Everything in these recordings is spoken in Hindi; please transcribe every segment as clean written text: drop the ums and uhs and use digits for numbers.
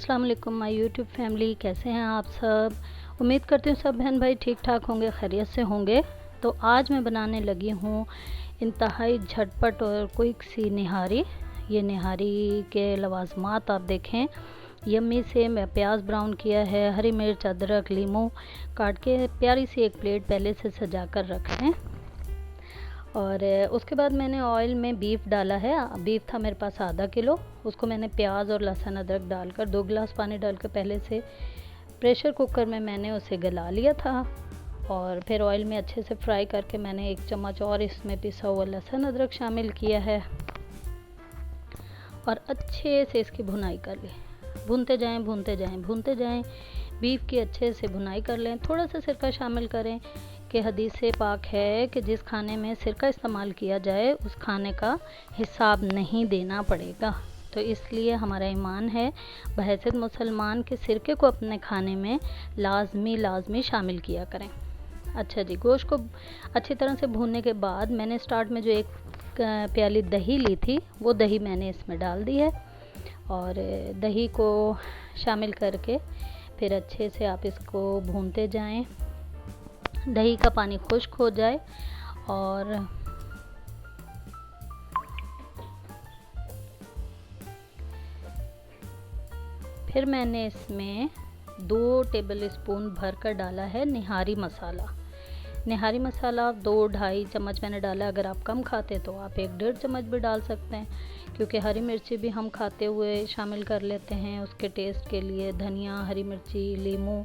अस्सलाम वालेकुम माय यूट्यूब फैमिली, कैसे हैं आप सब। उम्मीद करती हूँ सब बहन भाई ठीक ठाक होंगे, खैरियत से होंगे। तो आज मैं बनाने लगी हूँ इंतहाई झटपट और क्विक सी निहारी। ये निहारी के लवाजमात आप देखें, यम्मी से मैं प्याज ब्राउन किया है, हरी मिर्च, अदरक, लीमू काट के प्यारी सी एक प्लेट पहले से सजा कर रखें। और उसके बाद मैंने ऑयल में बीफ डाला है। बीफ था मेरे पास आधा किलो, उसको मैंने प्याज और लहसुन अदरक डालकर 2 गिलास पानी डालकर पहले से प्रेशर कुकर में मैंने उसे गला लिया था। और फिर ऑयल में अच्छे से फ्राई करके मैंने 1 चम्मच और इसमें पिसा हुआ लहसुन अदरक शामिल किया है और अच्छे से इसकी भुनाई कर ली। भूनते जाएं भूनते जाएं भूनते जाएं, बीफ की अच्छे से भुनाई कर लें। थोड़ा सा सिरका शामिल करें कि हदीस पाक है कि जिस खाने में सिरका इस्तेमाल किया जाए उस खाने का हिसाब नहीं देना पड़ेगा। तो इसलिए हमारा ईमान है बहैसियत मुसलमान के सिरके को अपने खाने में लाजमी शामिल किया करें। अच्छा जी, गोश्त को अच्छी तरह से भूनने के बाद मैंने स्टार्ट में जो 1 प्याली दही ली थी वो दही मैंने इसमें डाल दी है और दही को शामिल करके फिर अच्छे से आप इसको भूनते जाएं। दही का पानी खुश्क हो जाए और फिर मैंने इसमें 2 टेबल स्पून भर कर डाला है निहारी मसाला। निहारी मसाला 2-2.5 चम्मच मैंने डाला। अगर आप कम खाते तो आप 1-1.5 चम्मच भी डाल सकते हैं, क्योंकि हरी मिर्ची भी हम खाते हुए शामिल कर लेते हैं उसके टेस्ट के लिए। धनिया, हरी मिर्ची, लीमू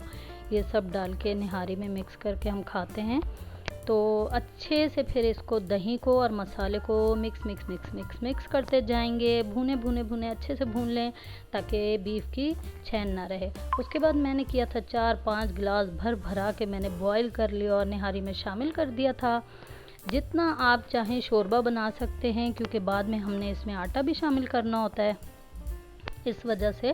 ये सब डाल के निहारी में मिक्स करके हम खाते हैं। तो अच्छे से फिर इसको दही को और मसाले को मिक्स करते जाएंगे। भुने भुने भुने अच्छे से भून लें ताकि बीफ की छेन ना रहे। उसके बाद मैंने किया था 4-5 गिलास भरा के मैंने बॉईल कर लिया और निहारी में शामिल कर दिया था। जितना आप चाहें शोरबा बना सकते हैं, क्योंकि बाद में हमने इसमें आटा भी शामिल करना होता है। इस वजह से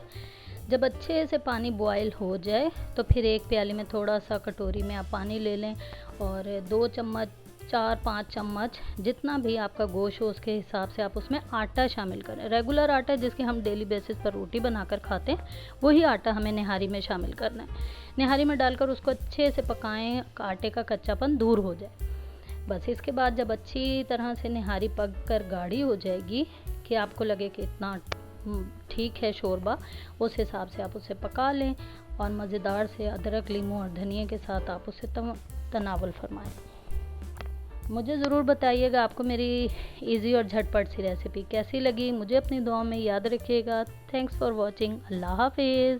जब अच्छे से पानी बॉयल हो जाए तो फिर 1 प्याली में थोड़ा सा कटोरी में आप पानी ले लें और 2 चम्मच 4-5 चम्मच जितना भी आपका गोश्त हो उसके हिसाब से आप उसमें आटा शामिल करें। रेगुलर आटा जिसके हम डेली बेसिस पर रोटी बनाकर खाते हैं वही आटा हमें निहारी में शामिल करना है। निहारी में डालकर उसको अच्छे से पकाएं, आटे का कच्चापन दूर हो जाए। बस इसके बाद जब अच्छी तरह से निहारी पक कर गाढ़ी हो जाएगी कि आपको लगे कि इतना ठीक है शोरबा, उस हिसाब से आप उसे पका लें और मज़ेदार से अदरक, लीमू और धनिया के साथ आप उसे तनावुल फरमाएं। मुझे ज़रूर बताइएगा आपको मेरी इजी और झटपट सी रेसिपी कैसी लगी। मुझे अपनी दुआ में याद रखिएगा। Thanks for watching. अल्लाह हाफिज़।